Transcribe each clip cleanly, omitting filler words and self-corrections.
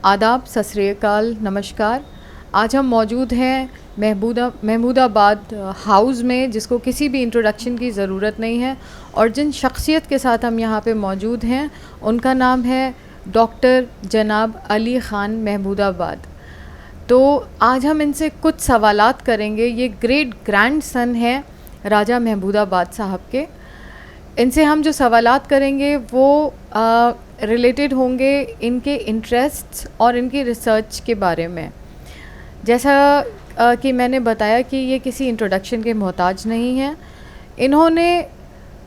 आदाब, सत श्री अकाल, नमस्कार। आज हम मौजूद हैं महमूदाबाद हाउस में, जिसको किसी भी इंट्रोडक्शन की ज़रूरत नहीं है, और जिन शख्सियत के साथ हम यहाँ पे मौजूद हैं उनका नाम है डॉक्टर जनाब अली ख़ान महमूदाबाद। तो आज हम इनसे कुछ सवालात करेंगे। ये ग्रेट ग्रैंड सन है राजा महमूदाबाद साहब के। इनसे हम जो सवालात करेंगे वो रिलेटेड होंगे इनके इंटरेस्ट्स और इनकी रिसर्च के बारे में। जैसा कि मैंने बताया कि ये किसी इंट्रोडक्शन के मोहताज नहीं हैं। इन्होंने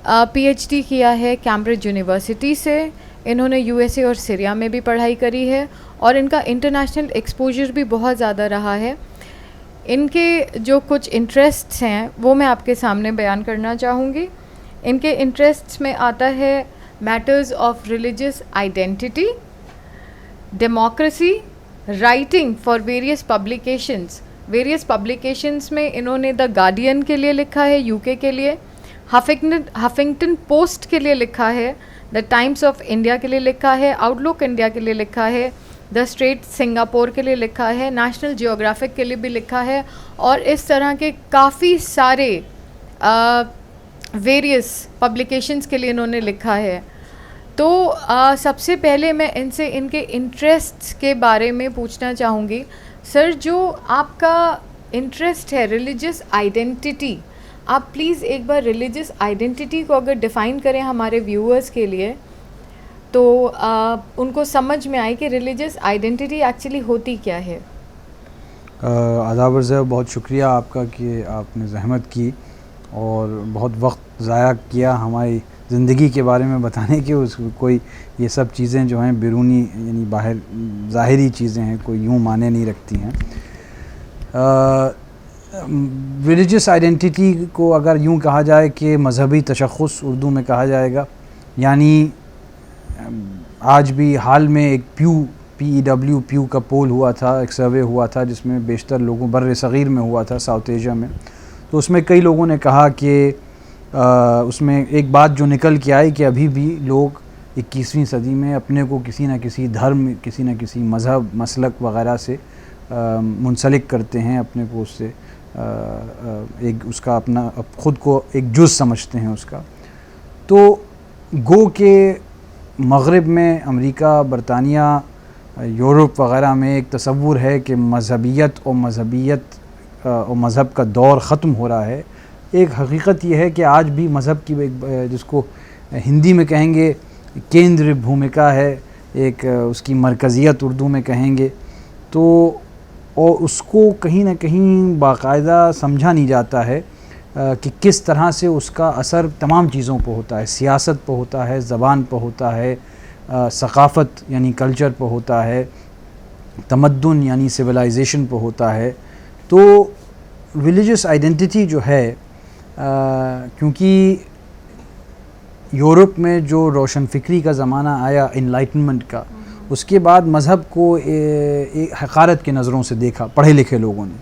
पीएचडी किया है कैम्ब्रिज यूनिवर्सिटी से। इन्होंने यूएसए और सीरिया में भी पढ़ाई करी है और इनका इंटरनेशनल एक्सपोजर भी बहुत ज़्यादा रहा है। इनके जो कुछ इंटरेस्ट्स हैं वो मैं आपके सामने बयान करना चाहूँगी। इनके इंटरेस्ट्स में आता है matters of religious identity, democracy, writing for various publications में इन्होंने द गार्डियन के लिए लिखा है यूके के लिए, हफिंगटन पोस्ट के लिए लिखा है, द टाइम्स ऑफ इंडिया के लिए लिखा है, आउटलुक इंडिया के लिए लिखा है, द स्ट्रेट सिंगापुर के लिए लिखा है, नेशनल जियोग्राफिक के लिए भी लिखा है, और इस तरह के काफ़ी सारे वेरियस पब्लिकेशंस के लिए इन्होंने लिखा है। तो सबसे पहले मैं इनसे इनके इंटरेस्ट्स के बारे में पूछना चाहूँगी। सर, जो आपका इंटरेस्ट है रिलीजियस आइडेंटिटी, आप प्लीज़ एक बार रिलीजियस आइडेंटिटी को अगर डिफ़ाइन करें हमारे व्यूअर्स के लिए, तो उनको समझ में आए कि रिलीजियस आइडेंटिटी एक्चुअली होती क्या है। आदाब अर्ज़ है, बहुत शुक्रिया आपका कि आपने ज़हमत की और बहुत वक्त ज़ाया किया हमारी ज़िंदगी के बारे में बताने के। उस कोई ये सब चीज़ें जो हैं बिरूनी यानी बाहर ज़ाहिरी चीज़ें हैं, कोई यूँ माने नहीं रखती हैं। रिलीजियस आइडेंटिटी को अगर यूँ कहा जाए कि मज़हबी तशख़्ख़ुस उर्दू में कहा जाएगा, यानी आज भी हाल में एक PEW का पोल हुआ था, एक सर्वे हुआ था जिसमें बेशतर लोगों बर्र सग़ीर में हुआ था, साउथ एशिया में। तो उसमें कई लोगों ने कहा कि उसमें एक बात जो निकल के आई कि अभी भी लोग 21वीं सदी में अपने को किसी न किसी धर्म, किसी न किसी मज़हब, मसलक वग़ैरह से मुंसलिक करते हैं, अपने को उससे एक उसका अपना ख़ुद को एक जुज़ समझते हैं उसका। तो गो के मग़रिब में, अमेरिका, बरतानिया, यूरोप वग़ैरह में एक तसव्वुर है कि मज़हबियत और मज़हब का दौर ख़त्म हो रहा है। एक हकीकत ये है कि आज भी मज़हब की जिसको हिंदी में कहेंगे केंद्र भूमिका है, एक उसकी मरकज़ियत उर्दू में कहेंगे, तो और उसको कहीं ना कहीं बाकायदा समझा नहीं जाता है कि किस तरह से उसका असर तमाम चीज़ों पर होता है। सियासत पर होता है, ज़बान पर होता है, सक़ाफ़त यानी कल्चर पर होता है, तमद्दुन यानी सिविलाइजेशन पर होता है। तो रिलीजियस आइडेंटिटी जो है, क्योंकि यूरोप में जो रोशन फ़िक्री का ज़माना आया इनलाइटनमेंट का, उसके बाद मज़हब को एक हक़ारत की नज़रों से देखा पढ़े लिखे लोगों ने।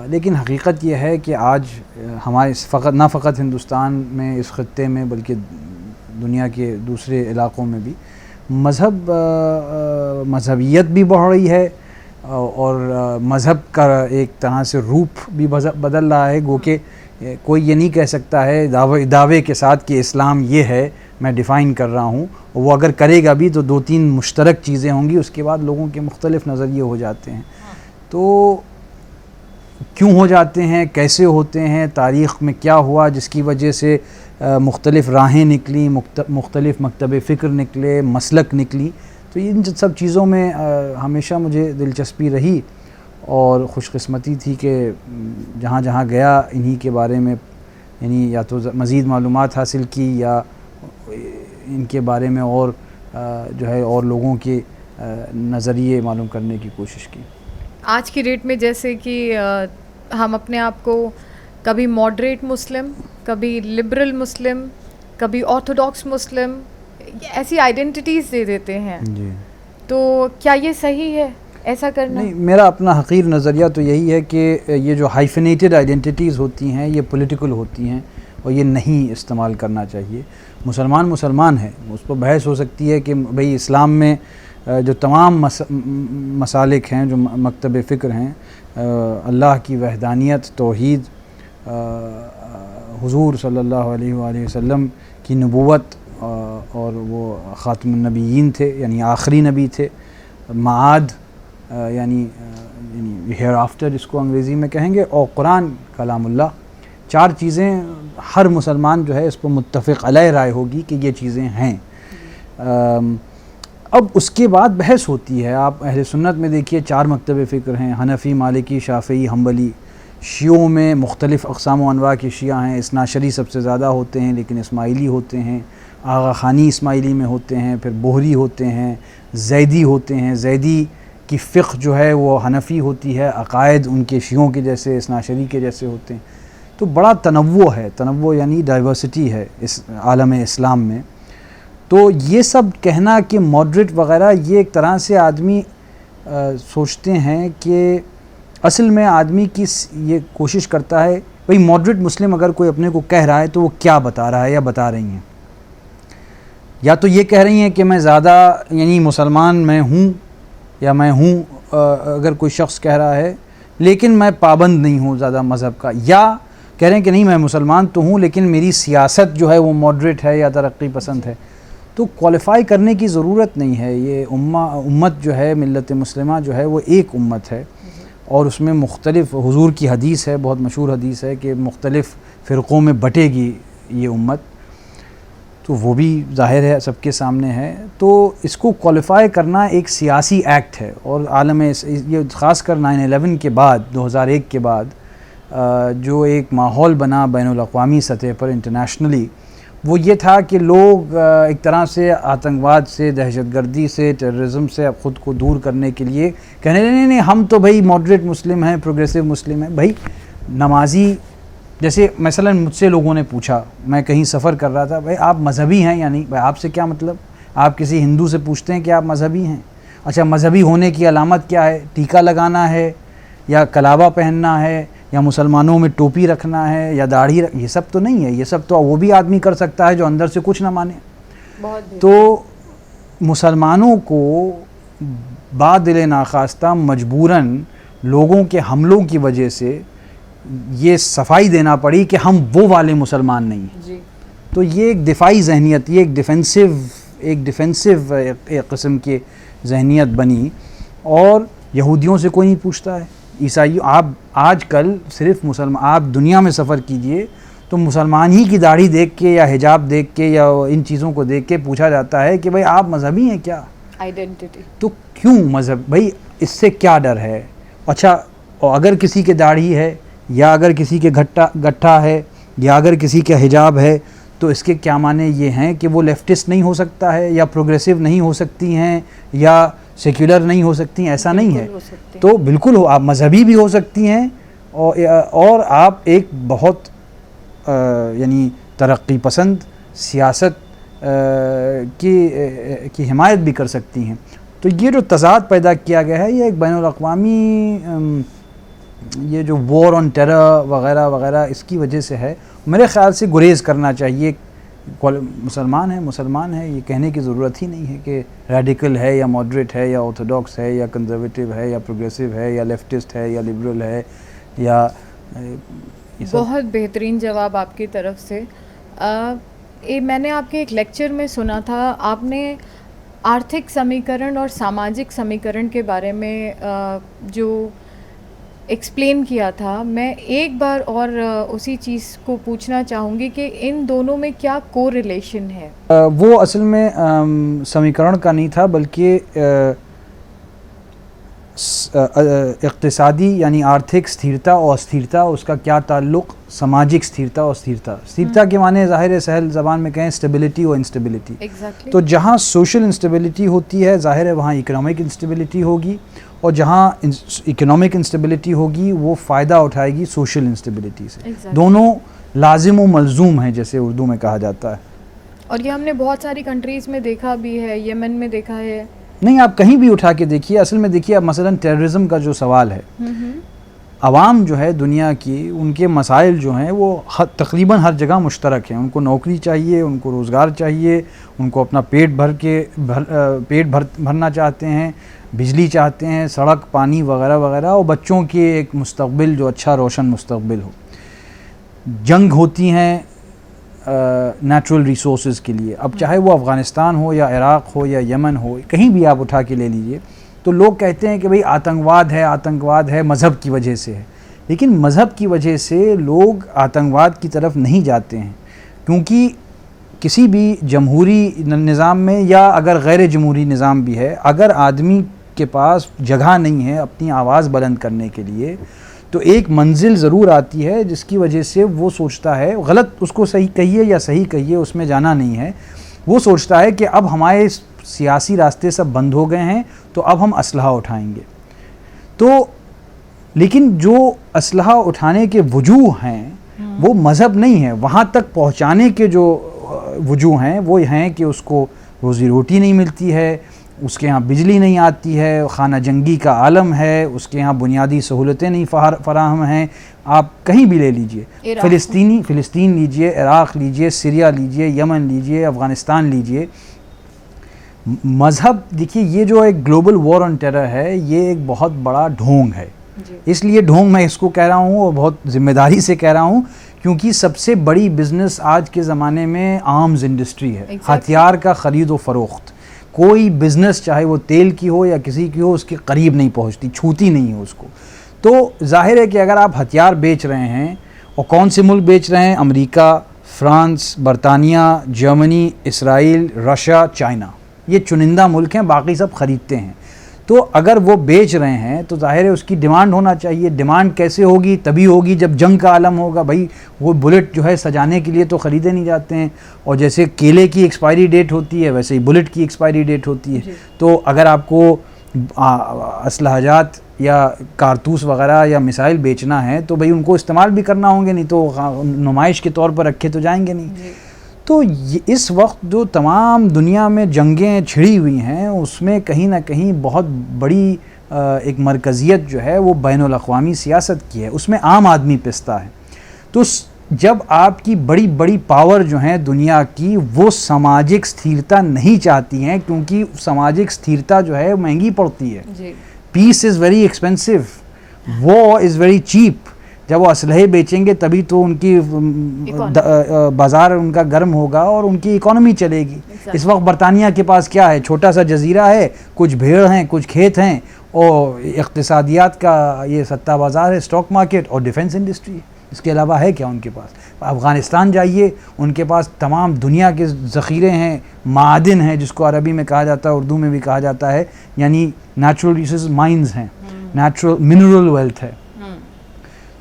लेकिन हकीकत यह है कि आज हमारे न फ़क़त हिंदुस्तान में, इस ख़त्ते में, बल्कि दुनिया के दूसरे इलाक़ों में भी मज़हबियत भी बढ़ रही है और मज़हब का एक तरह से रूप भी बदल रहा है। गो के कोई ये नहीं कह सकता है दावे के साथ कि इस्लाम ये है, मैं डिफ़ाइन कर रहा हूँ। वो अगर करेगा भी तो 2-3 मुश्तरक चीज़ें होंगी, उसके बाद लोगों के मुख्तलिफ़ नज़रिए हो जाते हैं। तो क्यों हो जाते हैं, कैसे होते हैं, तारीख़ में क्या हुआ जिसकी वजह से मुख्तलिफ़ राहें निकली, मुख्तलिफ़ मकतब फ़िक्र निकले, मसलक निकली। तो इन सब चीज़ों में हमेशा मुझे दिलचस्पी रही और ख़ुशकिस्मती थी कि जहाँ जहाँ गया इन्हीं के बारे में यानी या तो मज़ीद मालूमात हासिल की या इनके बारे में और जो है और लोगों के नज़रिए मालूम करने की कोशिश की। आज की डेट में जैसे कि हम अपने आप को कभी मॉडरेट मुस्लिम, कभी लिबरल मुस्लिम, कभी ऑर्थोडॉक्स मुस्लिम, ऐसी आइडेंटिटीज़ दे देते हैं जी। तो क्या ये सही है ऐसा करना? नहीं, मेरा अपना हक़ीर नज़रिया तो यही है कि ये जो हाइफिनेटेड आइडेंटिटीज़ होती हैं ये पॉलिटिकल होती हैं और ये नहीं इस्तेमाल करना चाहिए। मुसलमान है, उस पर बहस हो सकती है कि भाई इस्लाम में जो तमाम मसालिक हैं, जो मकतब फ़िक्र हैं, अल्लाह की वहदानियत, तौहीद, हुज़ूर सल्लल्लाहु अलैहि वसल्लम की नबूवत, और वो ख़ातमुन नबिय्यीन थे, यानी आखिरी नबी थे, माद यानी हेयर आफ्टर जिसको अंग्रेज़ी में कहेंगे, और कुरान कलामुल्लाह, 4 चीज़ें हर मुसलमान जो है इस पर मुत्तफ़िक़ अलैह राय होगी कि ये चीज़ें हैं। अब उसके बाद बहस होती है। आप अहले सुन्नत में देखिए 4 मकतब फ़िक्र हैं, हनफ़ी, मालिकी, शाफ़िई, हम्बली। शियों में मुख्तलिफ़ अक़साम व अनवा के शिया हैं, इस्नाशरी सबसे ज़्यादा होते हैं, लेकिन इस्माइली होते हैं, आगा ख़ानी इस्माइली में होते हैं, फिर बोहरी होते हैं, ज़ैदी होते हैं। ज़ैदी की फ़िक़्ह जो है वो हनफ़ी होती है, अक़ायद उनके शियों के जैसे, इस्नाशरी के जैसे होते हैं। तो बड़ा तनव्वुअ है, तनव्वुअ यानी डाइवर्सिटी है इस आलम इस्लाम में। तो ये सब कहना कि मॉडरेट वग़ैरह, ये एक तरह से आदमी सोचते हैं कि असल में आदमी की ये कोशिश करता है, भाई मॉडरेट मुस्लिम अगर कोई अपने को कह रहा है तो वो क्या बता रहा है या बता रही हैं। या तो ये कह रही हैं कि मैं ज़्यादा यानी मुसलमान मैं हूँ, या मैं हूँ अगर कोई शख्स कह रहा है, लेकिन मैं पाबंद नहीं हूँ ज़्यादा मज़हब का, या कह रहे हैं कि नहीं मैं मुसलमान तो हूँ लेकिन मेरी सियासत जो है वो मॉडरेट है या तरक्की पसंद है। तो क्वालिफ़ाई करने की ज़रूरत नहीं है। ये उम्मत जो है, मिल्लत मुस्लिमा जो है वो एक उम्मत है, और उसमें मुख्तलिफ़, हुज़ूर की हदीस है, बहुत मशहूर हदीस है कि मुख्तलिफ़ फ़िरक़ों में बटेगी ये उम्मत, तो वो भी ज़ाहिर है सबके सामने है। तो इसको क्वालिफ़ाई करना एक सियासी एक्ट है, और आलम ये ख़ासकर 9/11 के बाद, 2001 के बाद जो एक माहौल बना बैनुल अक़वामी सतह पर इंटरनेशनली, वो ये था कि लोग एक तरह से आतंकवाद से, दहशतगर्दी से, टेररिज्म से अब ख़ुद को दूर करने के लिए कहने नहीं नहीं हम तो भाई मॉडरेट मुस्लिम हैं, प्रोग्रेसिव मुस्लिम हैं। भाई नमाजी, जैसे मसलन मुझसे लोगों ने पूछा, मैं कहीं सफ़र कर रहा था, भाई आप मज़हबी हैं या नहीं? भाई आपसे क्या मतलब? आप किसी हिंदू से पूछते हैं कि आप मज़हबी हैं? अच्छा, मज़हबी होने की अलामत क्या है? टीका लगाना है, या कलावा पहनना है, या मुसलमानों में टोपी रखना है, या दाढ़ी ये सब तो नहीं है। ये सब तो वो भी आदमी कर सकता है जो अंदर से कुछ ना माने। तो मुसलमानों को बादिल नाखास्ता मजबूरन लोगों के हमलों की वजह से ये सफाई देना पड़ी कि हम वो वाले मुसलमान नहीं हैं जी। तो ये एक दिफाई जहनियत, ये एक डिफेंसिव एक किस्म की जहनियत बनी, और यहूदियों से कोई नहीं पूछता है, ईसाइयों, आप आजकल सिर्फ मुसलमान, आप दुनिया में सफ़र कीजिए तो मुसलमान ही की दाढ़ी देख के या हिजाब देख के या इन चीज़ों को देख के पूछा जाता है कि भाई आप मजहबी हैं क्या? आइडेंटिटी। तो क्यों मज़हब? भाई इससे क्या डर है? अच्छा, और अगर किसी के दाढ़ी है, या अगर किसी के गट्ठा है, या अगर किसी का हिजाब है, तो इसके क्या माने ये हैं कि वो लेफ्टिस्ट नहीं हो सकता है, या प्रोग्रेसिव नहीं हो सकती हैं, या सेक्युलर नहीं हो सकती हैं? ऐसा नहीं है। तो बिल्कुल हो, आप मजहबी भी हो सकती हैं, और आप एक बहुत यानी तरक्की पसंद सियासत की हिमायत भी कर सकती हैं। तो ये जो तज़ाद पैदा किया गया है, ये एक बैनुल अक़वामी ये जो वॉर ऑन टेरर वग़ैरह वग़ैरह इसकी वजह से है। मेरे ख़्याल से गुरेज़ करना चाहिए। मुसलमान है, ये कहने की ज़रूरत ही नहीं है कि रेडिकल है या मॉडरेट है या ऑर्थोडॉक्स है या कंजर्वेटिव है या प्रोग्रेसिव है या लेफ्टिस्ट है या लिबरल है या बहुत बेहतरीन जवाब आपकी तरफ से। मैंने आपके एक लेक्चर में सुना था, आपने आर्थिक समीकरण और सामाजिक समीकरण के बारे में जो एक्सप्लेन किया था। मैं एक बार और उसी चीज़ को पूछना चाहूँगी कि इन दोनों में क्या कोरिलेशन है? वो असल में समीकरण का नहीं था, बल्कि इक़्तिसादी यानी आर्थिक स्थिरता और अस्थिरता, उसका क्या ताल्लुक़ सामाजिक स्थिरता और स्थिरता के माने ज़ाहिर है सहल ज़बान में कहें स्टेबिलिटी और इंस्टेबिलिटी। Exactly. तो जहाँ सोशल इंस्टेबिलिटी होती है ज़ाहिर है वहाँ इकोनॉमिक इंस्टेबिलिटी होगी, और जहाँ इकोनॉमिक इंस्टेबिलिटी होगी वो फ़ायदा उठाएगी सोशल इंस्टेबिलिटी से। Exactly. दोनों लाजिम व मलजूम हैं, जैसे उर्दू में कहा जाता है। और ये हमने बहुत सारी कंट्रीज़ में देखा भी है, यमन में देखा है। नहीं, आप कहीं भी उठा के देखिए, असल में देखिए, अब मसलन टेररिज्म का जो सवाल है, आवाम जो है दुनिया की, उनके मसाइल जो हैं वो तकरीबन हर जगह मुश्तरक हैं। उनको नौकरी चाहिए, उनको रोज़गार चाहिए, उनको अपना पेट भरना चाहते हैं, बिजली चाहते हैं, सड़क, पानी वगैरह वगैरह, और बच्चों के एक मुस्तकबिल जो अच्छा रोशन मुस्तकबिल हो। जंग होती हैं नेचुरल रिसोर्सेज के लिए। अब चाहे वो अफ़गानिस्तान हो या इराक़ हो या यमन हो, कहीं भी आप उठा के ले लीजिए, तो लोग कहते हैं कि भाई आतंकवाद है मज़हब की वजह से है। लेकिन मज़हब की वजह से लोग आतंकवाद की तरफ नहीं जाते हैं, क्योंकि किसी भी जमहूरी निज़ाम में या अगर गैर जमहूरी निज़ाम भी है, अगर आदमी के पास जगह नहीं है अपनी आवाज़ बुलंद करने के लिए, तो एक मंजिल ज़रूर आती है जिसकी वजह से वो सोचता है, गलत उसको सही कहिए या सही कहिए, उसमें जाना नहीं है, वो सोचता है कि अब हमारे सियासी रास्ते सब बंद हो गए हैं, तो अब हम असलहा उठाएंगे। तो लेकिन जो असलहा उठाने के वजूह हैं वो मज़हब नहीं है, वहाँ तक पहुँचाने के जो वजूह हैं वो हैं कि उसको रोज़ी रोटी नहीं मिलती है, उसके यहाँ बिजली नहीं आती है, खाना जंगी का आलम है, उसके यहाँ बुनियादी सहूलतें नहीं फराहम हैं। आप कहीं भी ले लीजिए, फ़िलिस्तीन लीजिए, इराक़ लीजिए, सीरिया लीजिए, यमन लीजिए, अफ़गानिस्तान लीजिए। मज़हब देखिए, ये जो एक ग्लोबल वॉर ऑन टेरर है, ये एक बहुत बड़ा ढोंग है। इसलिए ढोंग मैं इसको कह रहा हूँ और बहुत ज़िम्मेदारी से कह रहा हूँ, क्योंकि सबसे बड़ी बिज़नेस आज के ज़माने में आर्म्स इंडस्ट्री है। हथियार का ख़रीद व फ़रोख्त, कोई बिज़नेस चाहे वो तेल की हो या किसी की हो, उसके करीब नहीं पहुंचती, छूती नहीं है उसको। तो जाहिर है कि अगर आप हथियार बेच रहे हैं, और कौन से मुल्क बेच रहे हैं? अमेरिका, फ्रांस, बरतानिया, जर्मनी, इसराइल, रशिया, चाइना, ये चुनिंदा मुल्क हैं, बाकी सब ख़रीदते हैं। तो अगर वो बेच रहे हैं तो जाहिर है उसकी डिमांड होना चाहिए। डिमांड कैसे होगी? तभी होगी जब जंग का आलम होगा। भाई वो बुलेट जो है सजाने के लिए तो ख़रीदे नहीं जाते हैं, और जैसे केले की एक्सपायरी डेट होती है वैसे ही बुलेट की एक्सपायरी डेट होती है। तो अगर आपको असलहाजात या कारतूस वगैरह या मिसाइल बेचना है तो भाई उनको इस्तेमाल भी करना होंगे, नहीं तो नुमाइश के तौर पर रखे तो जाएंगे नहीं। तो इस वक्त जो तमाम दुनिया में जंगें छिड़ी हुई हैं, उसमें कहीं ना कहीं बहुत बड़ी एक मरकज़ियत जो है वो बैनुल अक़वामी सियासत की है, उसमें आम आदमी पिसता है। तो जब आपकी बड़ी बड़ी पावर जो हैं दुनिया की, वो सामाजिक स्थिरता नहीं चाहती हैं, क्योंकि सामाजिक स्थिरता जो है महंगी पड़ती है। Peace is very expensive, war is very cheap. जब वो असलहे बेचेंगे तभी तो उनकी बाज़ार उनका गर्म होगा और उनकी इकोनॉमी चलेगी। इस वक्त बरतानिया के पास क्या है? छोटा सा जजीरा है, कुछ भेड़ हैं, कुछ खेत हैं, और इक़्तिसादियात का ये सत्ता बाज़ार है, स्टॉक मार्केट और डिफेंस इंडस्ट्री है। इसके अलावा है क्या उनके पास? अफ़गानिस्तान जाइए, उनके पास तमाम दुनिया के ज़ख़ीरे हैं, मादिन हैं, जिसको अरबी में कहा जाता है, उर्दू में भी कहा जाता है, यानी नेचुरल रिसोर्स माइंस हैं, नेचुरल मिनरल वेल्थ है।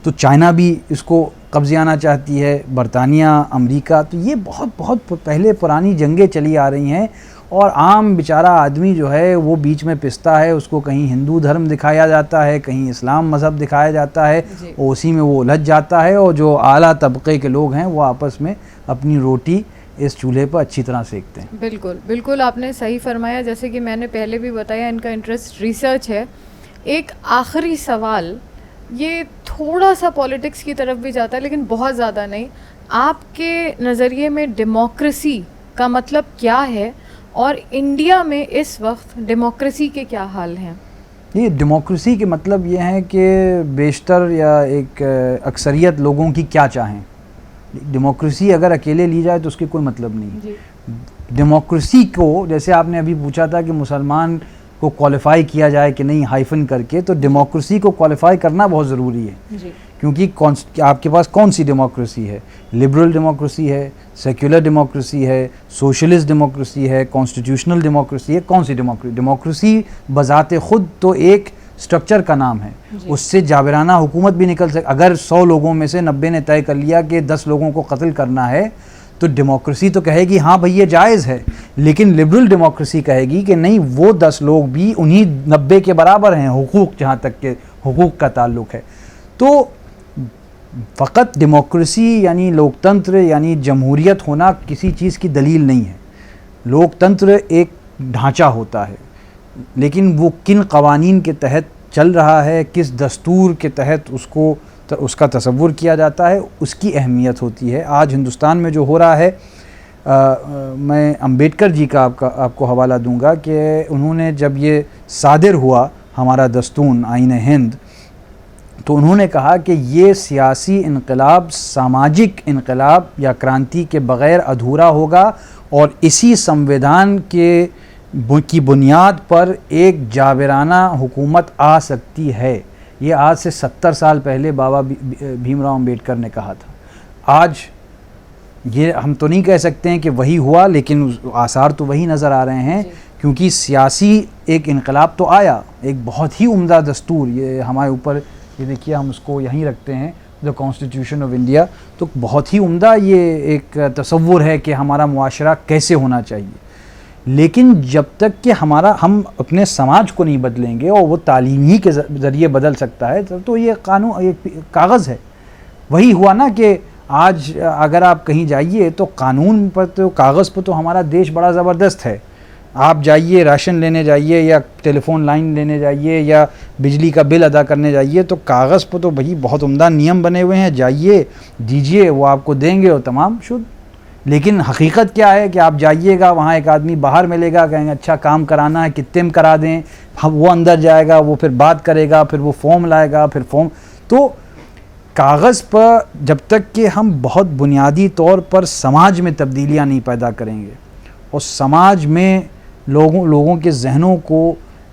तो चाइना भी इसको कब्ज़े आना चाहती है, बरतानिया, अमेरिका। तो ये बहुत बहुत पहले पुरानी जंगें चली आ रही हैं, और आम बेचारा आदमी जो है वो बीच में पिसता है। उसको कहीं हिंदू धर्म दिखाया जाता है, कहीं इस्लाम मज़हब दिखाया जाता है, और उसी में वो उलझ जाता है। और जो आला तबके के लोग हैं वो आपस में अपनी रोटी इस चूल्हे पर अच्छी तरह सेकते हैं। बिल्कुल बिल्कुल, आपने सही फरमाया। जैसे कि मैंने पहले भी बताया, इनका इंटरेस्ट रिसर्च है। एक आखिरी सवाल, ये थोड़ा सा पॉलिटिक्स की तरफ भी जाता है लेकिन बहुत ज़्यादा नहीं। आपके नज़रिए में डेमोक्रेसी का मतलब क्या है, और इंडिया में इस वक्त डेमोक्रेसी के क्या हाल हैं? ये डेमोक्रेसी के मतलब ये है कि बेशतर या एक अक्सरियत लोगों की क्या चाहें। डेमोक्रेसी अगर अकेले ली जाए तो उसके कोई मतलब नहीं। डेमोक्रेसी को, जैसे आपने अभी पूछा था कि मुसलमान को क्वालिफाई किया जाए कि नहीं हाइफन करके, तो डेमोक्रेसी को क्वालिफाई करना बहुत ज़रूरी है जी। क्योंकि आपके पास कौन सी डेमोक्रेसी है? लिबरल डेमोक्रेसी है, सेक्युलर डेमोक्रेसी है, सोशलिस्ट डेमोक्रेसी है, कॉन्स्टिट्यूशनल डेमोक्रेसी है। कौन सी डेमोक्रेसी बज़ाते ख़ुद तो एक स्ट्रक्चर का नाम है, उससे जाबिराना हुकूमत भी निकल सकती। अगर 100 लोगों में से 90 ने तय कर लिया कि 10 लोगों को कत्ल करना है, तो डेमोक्रेसी तो कहेगी हाँ भाई ये जायज़ है, लेकिन लिबरल डेमोक्रेसी कहेगी कि नहीं, वो 10 लोग भी उन्हीं 90 के बराबर हैं हुकूक, जहाँ तक के हुकूक का ताल्लुक़ है। तो फ़कत डेमोक्रेसी यानी लोकतंत्र यानी जमहूरियत होना किसी चीज़ की दलील नहीं है। लोकतंत्र एक ढांचा होता है, लेकिन वो किन कवानीन के तहत चल रहा है, किस दस्तूर के तहत उसका तसव्वुर किया जाता है, उसकी अहमियत होती है। आज हिंदुस्तान में जो हो रहा है, मैं अंबेडकर जी का आपको हवाला दूंगा कि उन्होंने जब ये सादिर हुआ हमारा दस्तूर आईन हिंद, तो उन्होंने कहा कि ये सियासी इनकलाब सामाजिक इनकलाब या क्रांति के बग़ैर अधूरा होगा और इसी संविधान की बुनियाद पर एक जाबिराना हुकूमत आ सकती है। ये आज से 70 साल पहले बाबा भीमराव अंबेडकर ने कहा था। आज ये हम तो नहीं कह सकते हैं कि वही हुआ, लेकिन आसार तो वही नज़र आ रहे हैं, क्योंकि सियासी एक इनकलाब तो आया, एक बहुत ही उम्दा दस्तूर, ये हमारे ऊपर, ये देखिए हम उसको यहीं रखते हैं, द कॉन्स्टिट्यूशन ऑफ इंडिया, तो बहुत ही उम्दा ये एक तसव्वुर है कि हमारा मुआशरा कैसे होना चाहिए। लेकिन जब तक कि हम अपने समाज को नहीं बदलेंगे, और वो तालीम ही के ज़रिए बदल सकता है, तो ये कानून एक कागज़ है। वही हुआ ना कि आज अगर आप कहीं जाइए तो कानून पर, तो कागज़ पर तो हमारा देश बड़ा ज़बरदस्त है। आप जाइए, राशन लेने जाइए या टेलीफोन लाइन लेने जाइए या बिजली का बिल अदा करने जाइए, तो कागज़ पर तो भाई बहुत उम्दा नियम बने हुए हैं, जाइए दीजिए, वो आपको देंगे और तमाम शुद्ध। लेकिन हकीकत क्या है कि आप जाइएगा, वहाँ एक आदमी बाहर मिलेगा, कहेंगे अच्छा काम कराना है, कितने में करा दें, वो अंदर जाएगा, वो फिर बात करेगा, फिर वो फॉर्म लाएगा, फिर फॉर्म। तो कागज़ पर जब तक कि हम बहुत बुनियादी तौर पर समाज में तब्दीलियाँ नहीं पैदा करेंगे और समाज में लोगों के जहनों को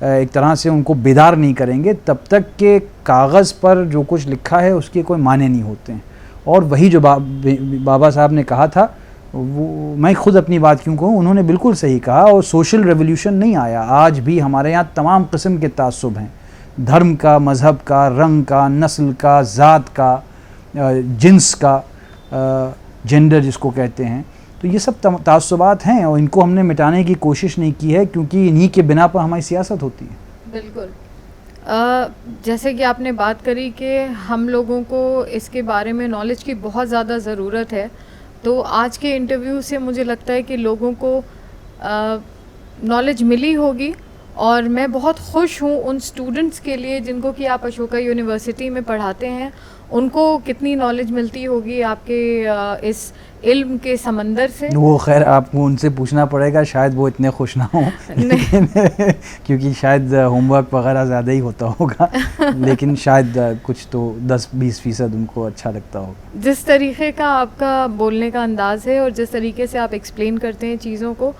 एक तरह से उनको बेदार नहीं करेंगे, तब तक के कागज़ पर जो कुछ लिखा है उसके कोई माने नहीं होते हैं। और वही जो बाबा साहब ने कहा था, वो मैं खुद अपनी बात क्यों कहूँ, उन्होंने बिल्कुल सही कहा। और सोशल रेवोल्यूशन नहीं आया, आज भी हमारे यहाँ तमाम किस्म के तासुब हैं, धर्म का, मज़हब का, रंग का, नस्ल का, ज़ात का, जिन्स का, जेंडर जिसको कहते हैं, तो ये सब तासुबात हैं और इनको हमने मिटाने की कोशिश नहीं की है, क्योंकि इन्हीं के बिना पर हमारी सियासत होती है। बिल्कुल। जैसे कि आपने बात करी कि हम लोगों को इसके बारे में नॉलेज की बहुत ज़्यादा ज़रूरत है, तो आज के इंटरव्यू से मुझे लगता है कि लोगों को नॉलेज मिली होगी। और मैं बहुत खुश हूँ उन स्टूडेंट्स के लिए जिनको कि आप अशोका यूनिवर्सिटी में पढ़ाते हैं, उनको कितनी नॉलेज मिलती होगी आपके इस इल्म के समंदर से। वो खैर आपको उनसे पूछना पड़ेगा, शायद वो इतने खुश ना हों लेकिन क्योंकि शायद होमवर्क वगैरह ज़्यादा ही होता होगा लेकिन शायद कुछ तो 10-20% उनको अच्छा लगता होगा। जिस तरीके का आपका बोलने का अंदाज़ है और जिस तरीके से आप एक्सप्लेन करते हैं चीज़ों को,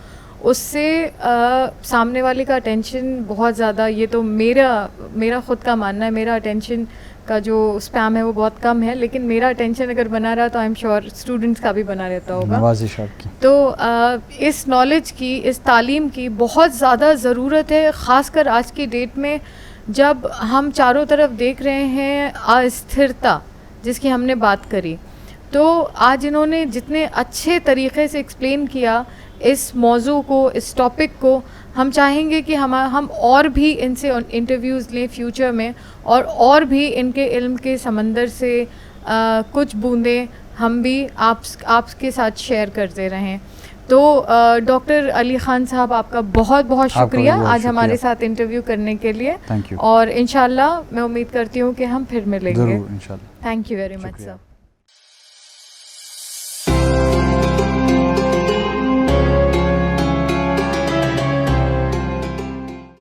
उससे सामने वाले का अटेंशन बहुत ज़्यादा, ये तो मेरा ख़ुद का मानना है, मेरा अटेंशन का जो स्पैम है वो बहुत कम है, लेकिन मेरा अटेंशन अगर बना रहा तो आई एम श्योर स्टूडेंट्स का भी बना रहता होगा। नवाज़िश आपकी। तो इस नॉलेज की, इस तालीम की बहुत ज़्यादा ज़रूरत है, ख़ासकर आज की डेट में जब हम चारों तरफ देख रहे हैं अस्थिरता जिसकी हमने बात करी। तो आज इन्होंने जितने अच्छे तरीक़े से एक्सप्लेन किया इस मौजू को, इस टॉपिक को, हम चाहेंगे कि हम और भी इनसे इंटरव्यूज़ लें फ्यूचर में, और भी इनके इल्म के समंदर से कुछ बूंदें हम भी आपके साथ शेयर करते रहें। तो डॉक्टर अली ख़ान साहब, आपका बहुत बहुत शुक्रिया आज हमारे साथ इंटरव्यू करने के लिए। Thank you. और इंशाल्लाह मैं उम्मीद करती हूँ कि हम फिर मिलेंगे। ज़रूर इंशाल्लाह। Thank you very much sir.